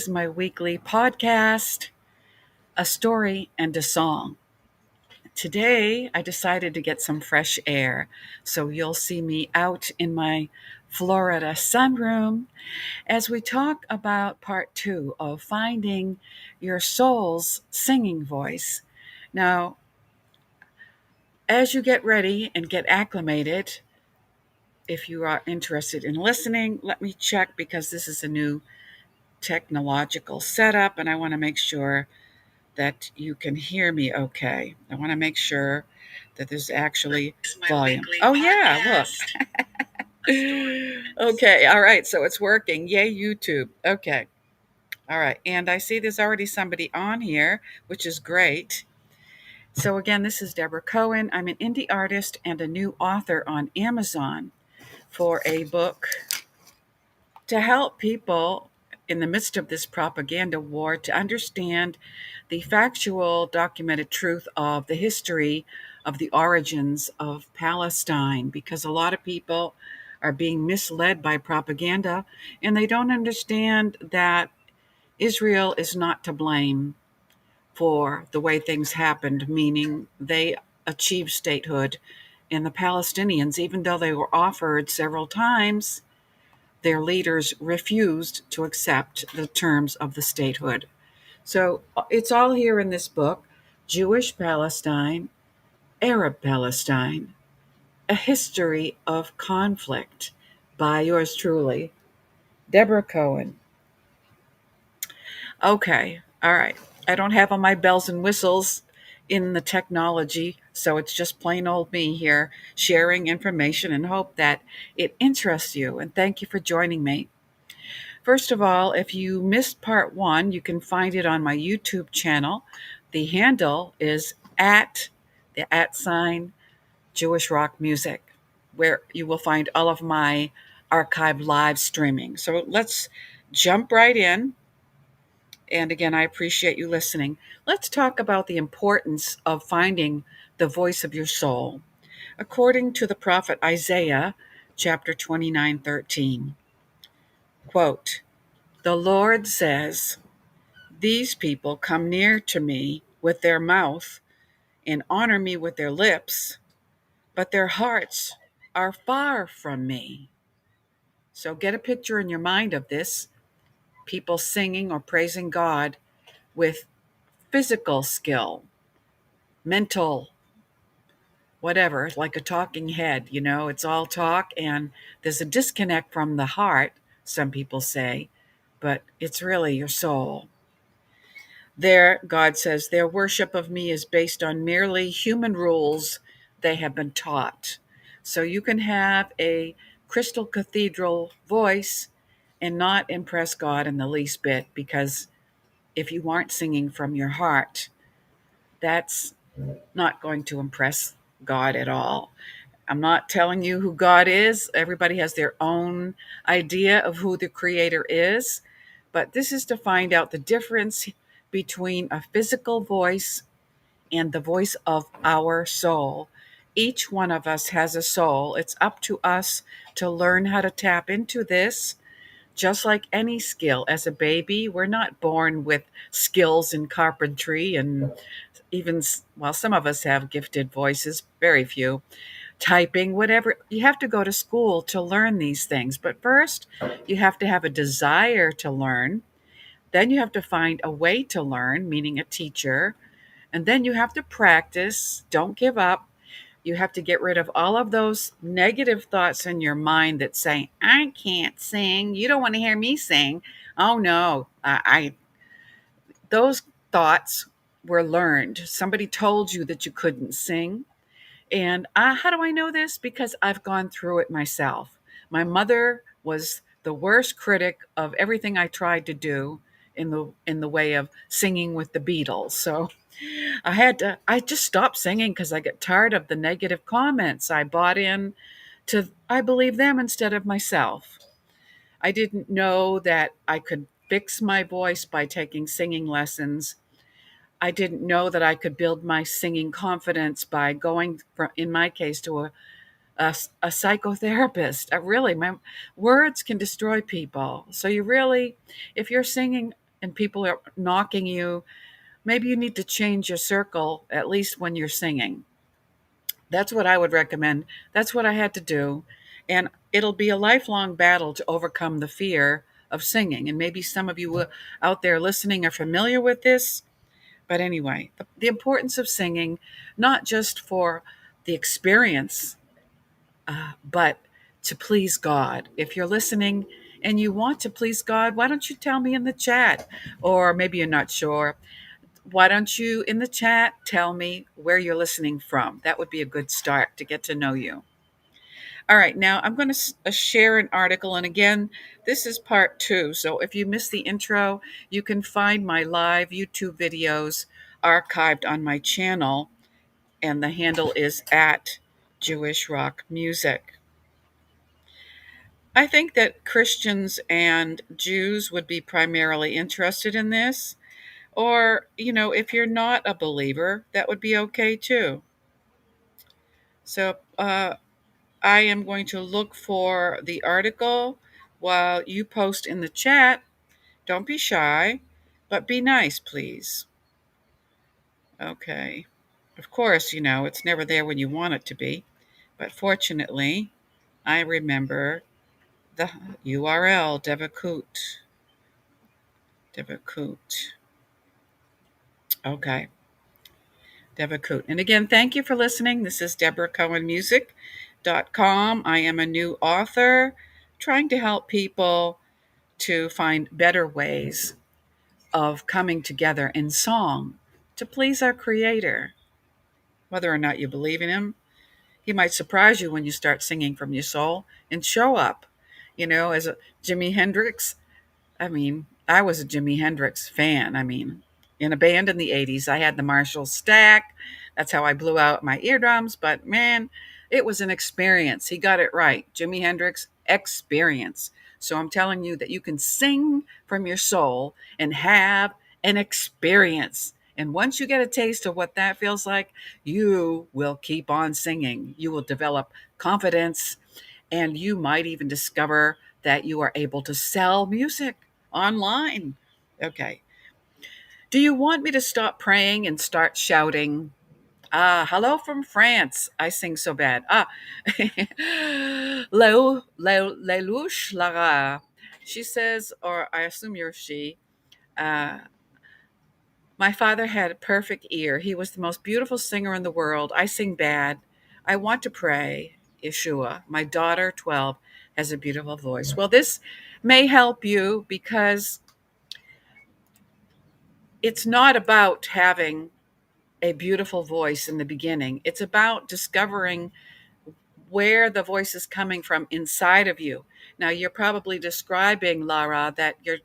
is my weekly podcast, A Story and a Song. Today, I decided to get some fresh air, so you'll see me out in my Florida sunroom as we talk about part two of finding your soul's singing voice. Now, as you get ready and get acclimated, if you are interested in listening, let me check because this is a new technological setup and I want to make sure that you can hear me okay. I want to make sure that there's actually volume. Oh, yeah, look. Okay, all right, so it's working. Yay, YouTube. Okay, all right. And I see there's already somebody on here, which is great. So, again, this is Deborah Cohen. I'm an indie artist and a new author on Amazon for a book to help people in the midst of this propaganda war to understand the factual documented truth of the history of the origins of Palestine, because a lot of people are being misled by propaganda and they don't understand that Israel is not to blame for the way things happened, meaning they achieved statehood, and the Palestinians, even though they were offered several times, their leaders refused to accept the terms of the statehood. So it's all here in this book: Jewish Palestine, Arab Palestine, A History of Conflict, by yours truly, Deborah Cohen. Okay, all right. I don't have all my bells and whistles in the technology, so it's just plain old me here sharing information and hope that it interests you. And thank you for joining me. First of all, if you missed part one, you can find it on my YouTube channel. The handle is at the @ sign Jewish Rock Music, where you will find all of my archived live streaming. So let's jump right in. And again, I appreciate you listening. Let's talk about the importance of finding the voice of your soul. According to the prophet Isaiah, chapter 29:13, quote, "The Lord says, these people come near to me with their mouth and honor me with their lips, but their hearts are far from me." So get a picture in your mind of this: people singing or praising God with physical skill, mental, whatever, like a talking head. It's all talk and there's a disconnect from the heart, some people say, but it's really your soul. There, God says, their worship of me is based on merely human rules they have been taught. So you can have a crystal cathedral voice and not impress God in the least bit, because if you aren't singing from your heart, that's not going to impress God at all. I'm not telling you who God is. Everybody has their own idea of who the Creator is. But this is to find out the difference between a physical voice and the voice of our soul. Each one of us has a soul. It's up to us to learn how to tap into this. Just like any skill, as a baby, we're not born with skills in carpentry, and even, well, some of us have gifted voices, very few, typing, whatever. You have to go to school to learn these things. But first, you have to have a desire to learn. Then you have to find a way to learn, meaning a teacher. And then you have to practice. Don't give up. You have to get rid of all of those negative thoughts in your mind that say, I can't sing. You don't want to hear me sing. Oh, no. Those thoughts were learned. Somebody told you that you couldn't sing. And how do I know this? Because I've gone through it myself. My mother was the worst critic of everything I tried to do in the way of singing with the Beatles. So I just stopped singing because I got tired of the negative comments. I bought in to I believe them instead of myself. I didn't know that I could fix my voice by taking singing lessons. I didn't know that I could build my singing confidence by going, in my case, to a psychotherapist. Really, my words can destroy people. So if you're singing and people are knocking you, maybe you need to change your circle, at least when you're singing. That's what I would recommend. That's what I had to do. And it'll be a lifelong battle to overcome the fear of singing. And maybe some of you out there listening are familiar with this. But anyway, the importance of singing, not just for the experience, but to please God. If you're listening and you want to please God, why don't you tell me in the chat? Or maybe you're not sure. Why don't you in the chat tell me where you're listening from? That would be a good start to get to know you. All right, now I'm going to share an article. And again, this is part two. So if you missed the intro, you can find my live YouTube videos archived on my channel. And the handle is at Jewish Rock Music. I think that Christians and Jews would be primarily interested in this. Or, if you're not a believer, that would be okay too. So I am going to look for the article while you post in the chat. Don't be shy, but be nice, please. Okay. Of course, it's never there when you want it to be. But fortunately, I remember the URL, Devakut. Devakut. Okay. Devakut. And again, thank you for listening. This is DeborahCohenMusic.com. I am a new author trying to help people to find better ways of coming together in song to please our Creator. Whether or not you believe in Him, He might surprise you when you start singing from your soul and show up. As a Jimi Hendrix, I was a Jimi Hendrix fan. In a band in the 80s, I had the Marshall Stack. That's how I blew out my eardrums. But man, it was an experience. He got it right. Jimi Hendrix experience. So I'm telling you that you can sing from your soul and have an experience. And once you get a taste of what that feels like, you will keep on singing. You will develop confidence, and you might even discover that you are able to sell music online. Okay. Do you want me to stop praying and start shouting? Hello from France. I sing so bad. Lelouch Lara. She says, or I assume you're she, uh, my father had a perfect ear. He was the most beautiful singer in the world. I sing bad. I want to pray. Yeshua. My daughter, 12, has a beautiful voice. Well, this may help you because it's not about having a beautiful voice in the beginning. It's about discovering where the voice is coming from inside of you. Now, you're probably describing, Lara, that your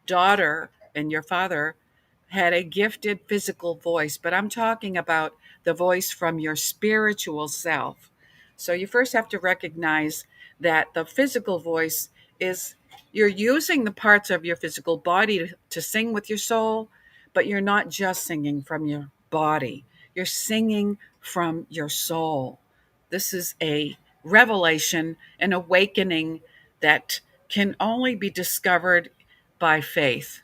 daughter and your father had a gifted physical voice, but I'm talking about the voice from your spiritual self. So you first have to recognize that the physical voice is you're using the parts of your physical body to sing with your soul, but you're not just singing from your body. You're singing from your soul. This is a revelation, an awakening that can only be discovered by faith.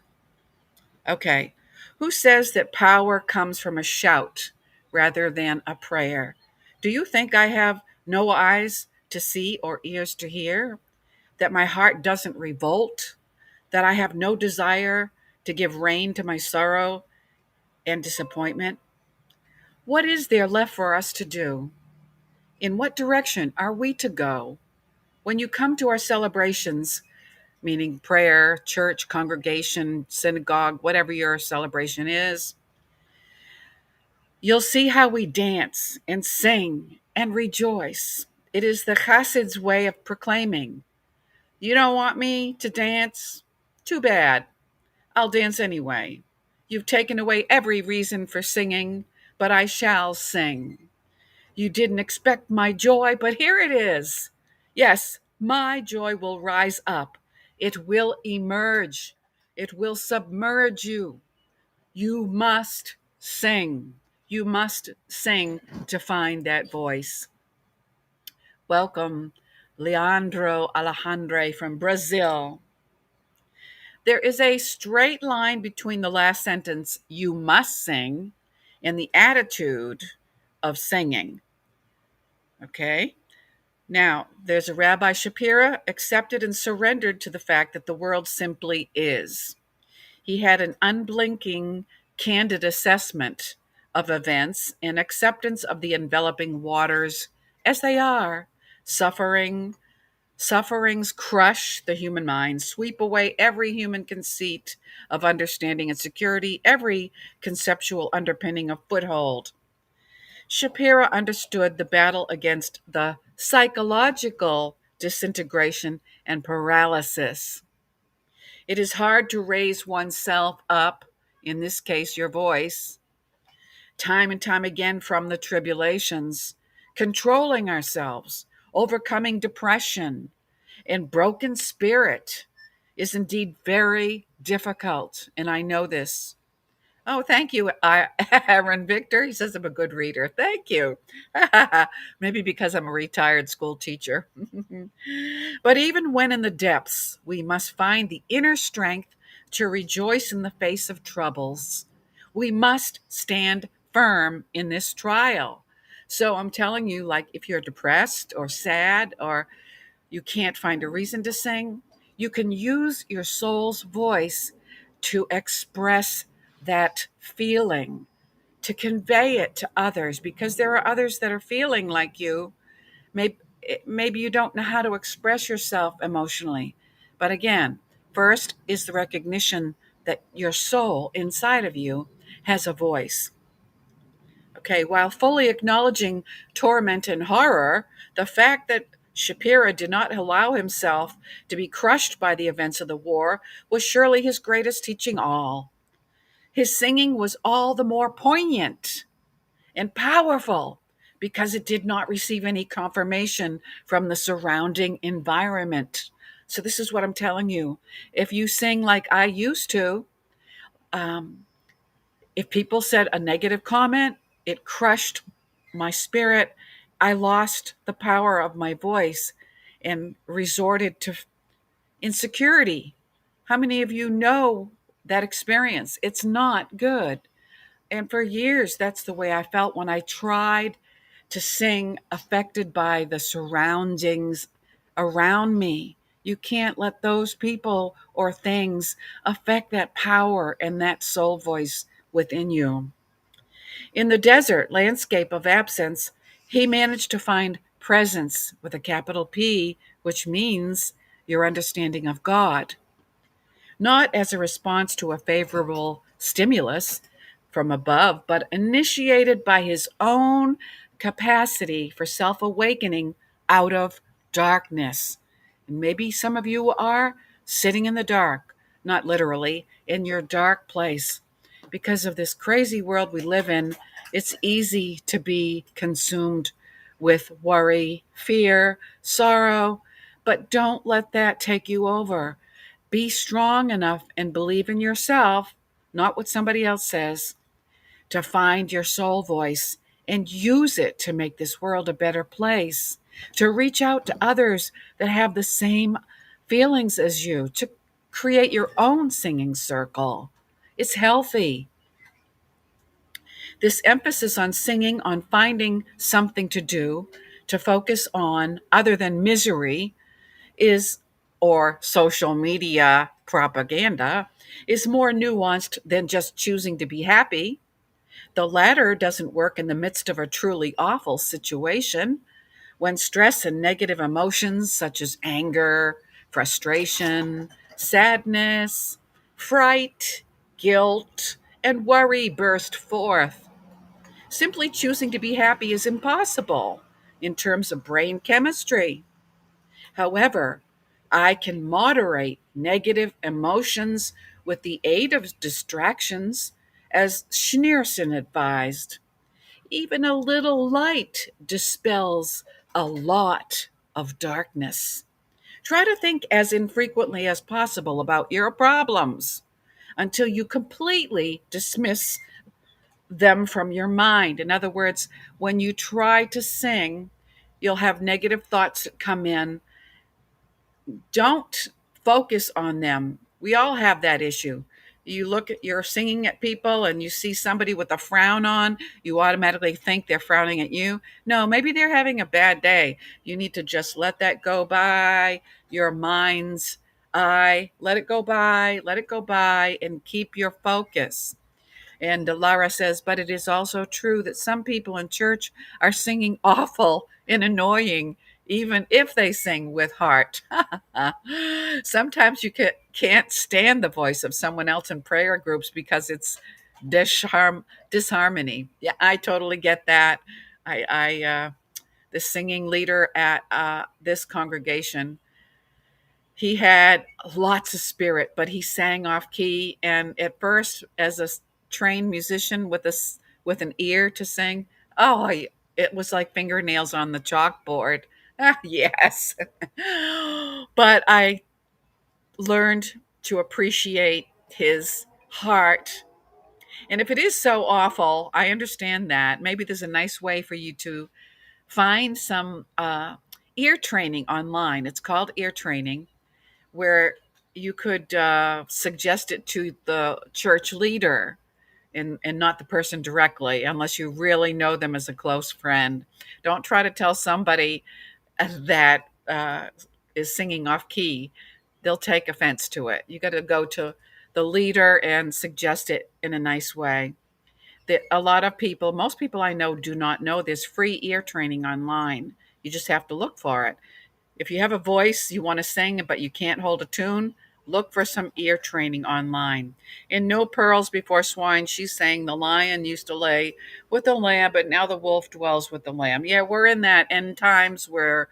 Okay. Who says that power comes from a shout rather than a prayer? Do you think I have no eyes to see or ears to hear? That my heart doesn't revolt? That I have no desire to give rein to my sorrow and disappointment? What is there left for us to do? In what direction are we to go? When you come to our celebrations, meaning prayer, church, congregation, synagogue, whatever your celebration is, you'll see how we dance and sing and rejoice. It is the Chassid's way of proclaiming, you don't want me to dance? Too bad. I'll dance anyway. You've taken away every reason for singing, but I shall sing. You didn't expect my joy, but here it is. Yes, my joy will rise up. It will emerge. It will submerge you. You must sing. You must sing to find that voice. Welcome, Leandro Alejandre from Brazil. There is a straight line between the last sentence, you must sing, and the attitude of singing. Okay? Now, there's a Rabbi Shapira accepted and surrendered to the fact that the world simply is. He had an unblinking, candid assessment of events and acceptance of the enveloping waters as they are. Sufferings crush the human mind, sweep away every human conceit of understanding and security, every conceptual underpinning of foothold. Shapira understood the battle against the psychological disintegration and paralysis. It is hard to raise oneself up, in this case, your voice, time and time again from the tribulations, controlling ourselves, overcoming depression, and broken spirit is indeed very difficult. And I know this. Oh, thank you, Aaron Victor. He says I'm a good reader. Thank you. Maybe because I'm a retired school teacher. But even when in the depths, we must find the inner strength to rejoice in the face of troubles. We must stand firm in this trial. So I'm telling you, like, if you're depressed or sad or you can't find a reason to sing, you can use your soul's voice to express that feeling, to convey it to others, because there are others that are feeling like you. Maybe you don't know how to express yourself emotionally. But again, first is the recognition that your soul inside of you has a voice. Okay, while fully acknowledging torment and horror, the fact that Shapira did not allow himself to be crushed by the events of the war was surely his greatest teaching all. His singing was all the more poignant and powerful because it did not receive any confirmation from the surrounding environment. So, this is what I'm telling you. If you sing like I used to, um, if people said a negative comment, it crushed my spirit. I lost the power of my voice and resorted to insecurity. How many of you know that experience? It's not good. And for years, that's the way I felt when I tried to sing affected by the surroundings around me. You can't let those people or things affect that power and that soul voice within you. In the desert landscape of absence, he managed to find presence with a capital P, which means your understanding of God, not as a response to a favorable stimulus from above, but initiated by his own capacity for self awakening out of darkness. And maybe some of you are sitting in the dark, not literally, in your dark place. Because of this crazy world we live in, it's easy to be consumed with worry, fear, sorrow, but don't let that take you over. Be strong enough and believe in yourself, not what somebody else says, to find your soul voice and use it to make this world a better place, to reach out to others that have the same feelings as you, to create your own singing circle. It's healthy. This emphasis on singing, on finding something to do, to focus on other than misery, is, or social media propaganda, is more nuanced than just choosing to be happy. The latter doesn't work in the midst of a truly awful situation when stress and negative emotions such as anger, frustration, sadness, fright, guilt, and worry burst forth. Simply choosing to be happy is impossible in terms of brain chemistry. However, I can moderate negative emotions with the aid of distractions, as Schneerson advised. Even a little light dispels a lot of darkness. Try to think as infrequently as possible about your problems until you completely dismiss them from your mind. In other words, when you try to sing, you'll have negative thoughts that come in. Don't focus on them. We all have that issue. You're singing at people and you see somebody with a frown on, you automatically think they're frowning at you. No, maybe they're having a bad day. You need to just let that go by your mind's eye. Let it go by, and keep your focus. And Lara says, but it is also true that some people in church are singing awful and annoying, even if they sing with heart. Sometimes you can't stand the voice of someone else in prayer groups because it's disharmony. Yeah, I totally get that. The singing leader at this congregation, he had lots of spirit, but he sang off key. And at first, as a trained musician with with an ear to sing, oh, it was like fingernails on the chalkboard. Ah, yes. But I learned to appreciate his heart. And if it is so awful, I understand that. Maybe there's a nice way for you to find some ear training online. It's called ear training, where you could suggest it to the church leader, and not the person directly, unless you really know them as a close friend. Don't try to tell somebody that is singing off key. They'll take offense to it. You got to go to the leader and suggest it in a nice way. That a lot of people, most people I know, do not know there's free ear training online. You just have to look for it. If you have a voice, you want to sing, but you can't hold a tune, look for some ear training online. In No Pearls Before Swine, she's saying the lion used to lay with the lamb, but now the wolf dwells with the lamb. Yeah, we're in that end times where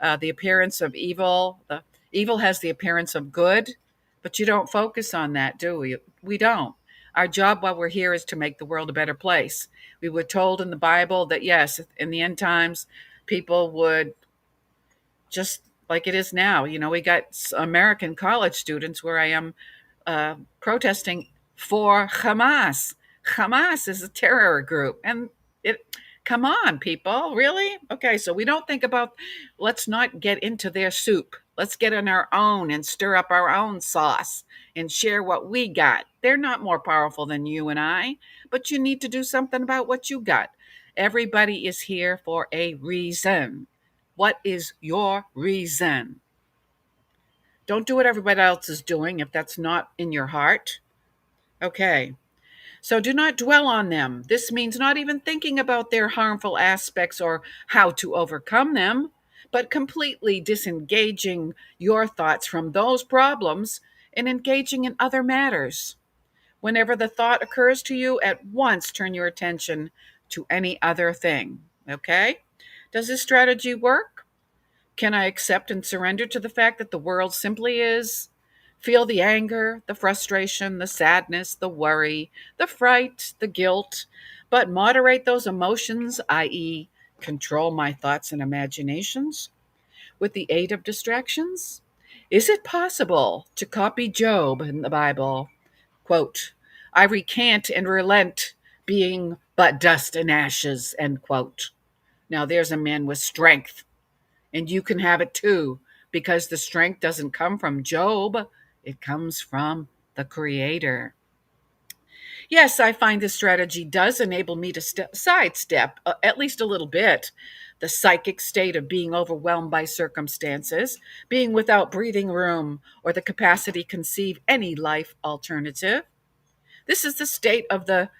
the appearance of evil, the evil has the appearance of good, but you don't focus on that, do we? We don't. Our job while we're here is to make the world a better place. We were told in the Bible that yes, in the end times, people would, just like it is now. We got American college students where I am protesting for Hamas. Hamas is a terror group. And it, come on, people, really? Okay, so we don't think about, let's not get into their soup. Let's get on our own and stir up our own sauce and share what we got. They're not more powerful than you and I, but you need to do something about what you got. Everybody is here for a reason. What is your reason? Don't do what everybody else is doing if that's not in your heart. Okay. So do not dwell on them. This means not even thinking about their harmful aspects or how to overcome them, but completely disengaging your thoughts from those problems and engaging in other matters. Whenever the thought occurs to you, at once turn your attention to any other thing. Okay? Does this strategy work? Can I accept and surrender to the fact that the world simply is? Feel the anger, the frustration, the sadness, the worry, the fright, the guilt, but moderate those emotions, i.e., control my thoughts and imaginations with the aid of distractions? Is it possible to copy Job in the Bible? Quote, I recant and relent, being but dust and ashes, end quote. Now there's a man with strength, and you can have it too, because the strength doesn't come from Job, it comes from the Creator. Yes, I find this strategy does enable me to sidestep, at least a little bit, the psychic state of being overwhelmed by circumstances, being without breathing room or the capacity to conceive any life alternative. This is the state of the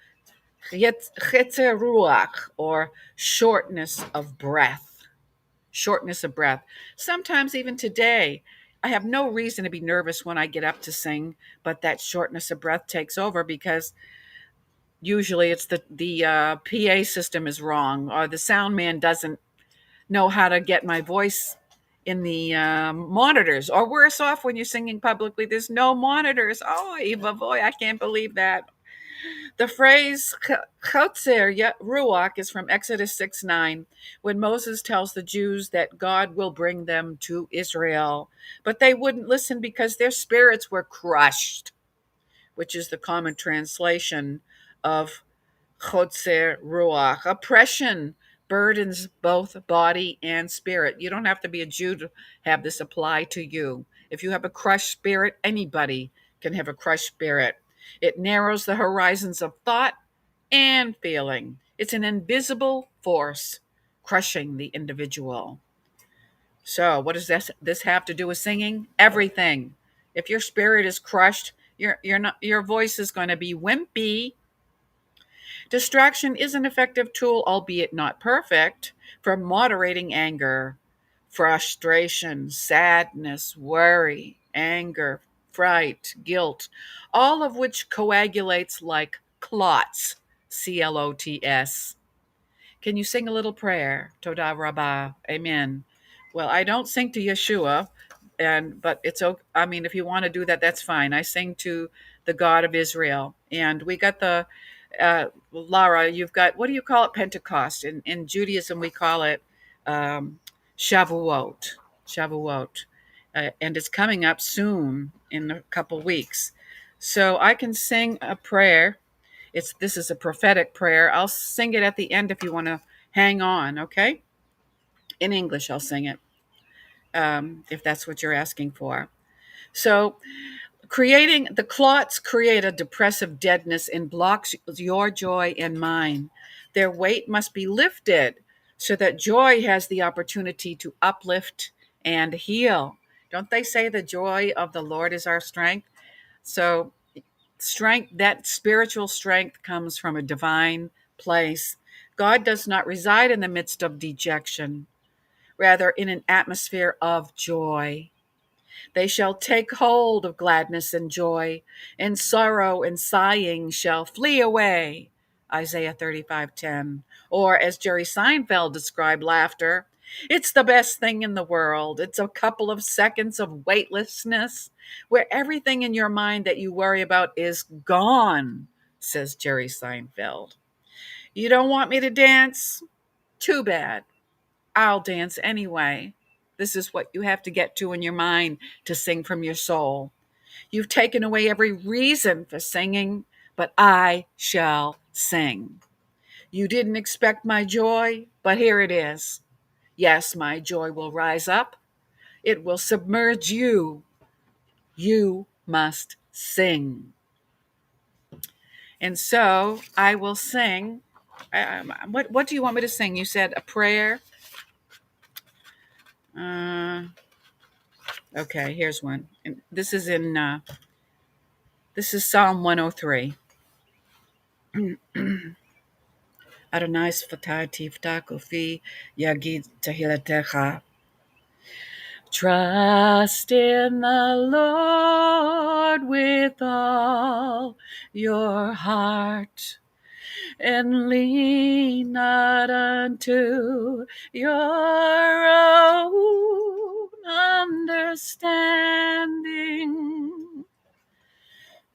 Chetzer Ruach, or shortness of breath. Shortness of breath. Sometimes, even today, I have no reason to be nervous when I get up to sing, but that shortness of breath takes over because usually it's the PA system is wrong, or the sound man doesn't know how to get my voice in the monitors, or worse off, when you're singing publicly, there's no monitors. Oh, Eva, boy, I can't believe that. The phrase Chotzer Ruach is from Exodus 6:9, when Moses tells the Jews that God will bring them to Israel, but they wouldn't listen because their spirits were crushed, which is the common translation of Chotzer Ruach. Oppression burdens both body and spirit. You don't have to be a Jew to have this apply to you. If you have a crushed spirit, anybody can have a crushed spirit. It narrows the horizons of thought and feeling. It's an invisible force crushing the individual. So, what does this have to do with singing? Everything. If your spirit is crushed, your voice is going to be wimpy. Distraction is an effective tool, albeit not perfect, for moderating anger, frustration, sadness, worry, anger, fright, guilt, all of which coagulates like clots, CLOTS. Can you sing a little prayer? Toda Rabbah. Amen. Well, I don't sing to Yeshua, but it's okay. I mean, if you want to do that, that's fine. I sing to the God of Israel, and we got the Lara. You've got, what do you call it? Pentecost. In Judaism, we call it um, Shavuot. Shavuot, and it's coming up soon in a couple weeks. So I can sing a prayer. This is a prophetic prayer. I'll sing it at the end if you want to hang on, okay? In English, I'll sing it if that's what you're asking for. So, creating the clots create a depressive deadness and blocks your joy and mine. Their weight must be lifted so that joy has the opportunity to uplift and heal. Don't they say the joy of the Lord is our strength? So, strength, that spiritual strength comes from a divine place. God does not reside in the midst of dejection, rather in an atmosphere of joy. They shall take hold of gladness and joy, and sorrow and sighing shall flee away. Isaiah 35:10. Or as Jerry Seinfeld described laughter, it's the best thing in the world. It's a couple of seconds of weightlessness where everything in your mind that you worry about is gone, says Jerry Seinfeld. You don't want me to dance? Too bad. I'll dance anyway. This is what you have to get to in your mind to sing from your soul. You've taken away every reason for singing, but I shall sing. You didn't expect my joy, but here it is. Yes, my joy will rise up. It will submerge you. You must sing. And so I will sing. What do you want me to sing? You said a prayer. Okay, here's one. And this is Psalm 103. Adonai sfatati v'takofi yagid tehilatecha. Trust in the Lord with all your heart, and lean not unto your own understanding.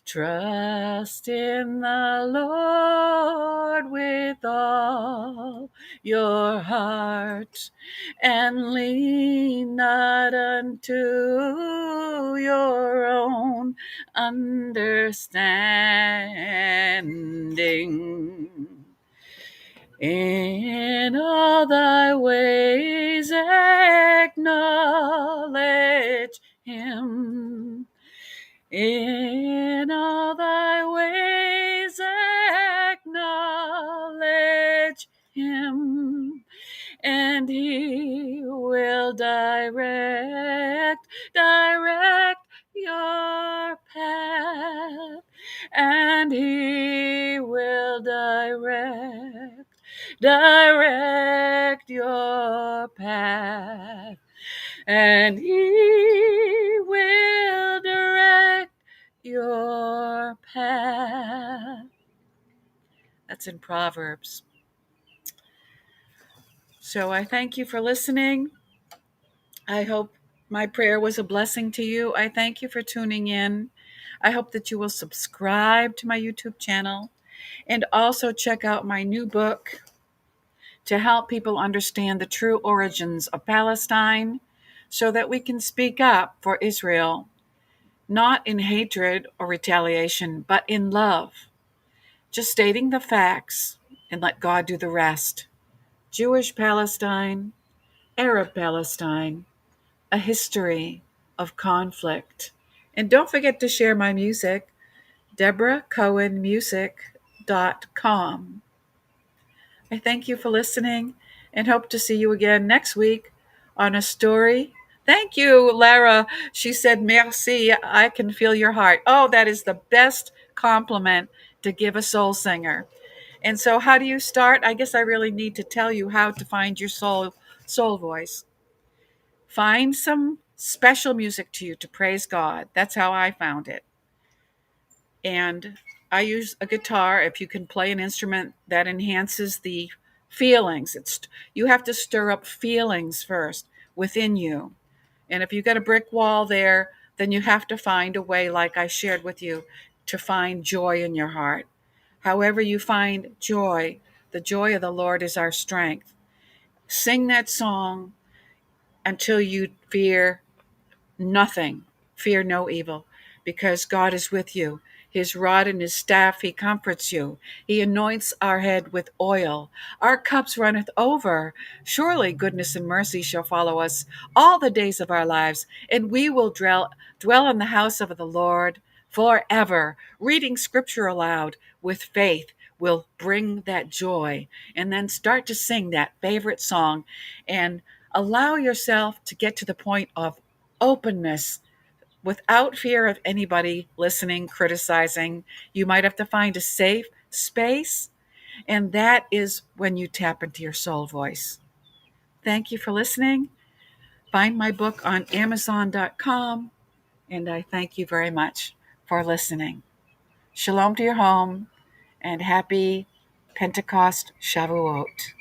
Trust in the Lord with all your heart, and lean not unto your own understanding. In all thy ways acknowledge him. In all thy ways acknowledge him, and he will direct your path, and he will direct your path, and he will direct your path. That's in Proverbs. So I thank you for listening. I hope my prayer was a blessing to you. I thank you for tuning in. I hope that you will subscribe to my YouTube channel and also check out my new book to help people understand the true origins of Palestine so that we can speak up for Israel, not in hatred or retaliation, but in love. Just stating the facts and let God do the rest. Jewish Palestine, Arab Palestine, a history of conflict And don't forget to share my music, DeborahCohenMusic.com. I thank you for listening and hope to see you again next week on a story. Thank you, Lara. She said, merci. I can feel your heart. Oh, that is the best compliment to give a soul singer. And so, how do you start? I guess I really need to tell you how to find your soul voice. Find some special music to you to praise God. That's how I found it. And I use a guitar. If you can play an instrument that enhances the feelings, you have to stir up feelings first within you. And if you got a brick wall there, then you have to find a way, like I shared with you, to find joy in your heart. However, you find joy, the joy of the Lord is our strength. Sing that song until you fear nothing, fear no evil, because God is with you. His rod and his staff, he comforts you. He anoints our head with oil. Our cups runneth over. Surely goodness and mercy shall follow us all the days of our lives, and we will dwell in the house of the Lord forever. Reading scripture aloud with faith will bring that joy. And then start to sing that favorite song and allow yourself to get to the point of openness without fear of anybody listening, criticizing. You might have to find a safe space, and that is when you tap into your soul voice. Thank you for listening. Find my book on Amazon.com, and I thank you very much for listening. Shalom to your home, and happy Pentecost Shavuot.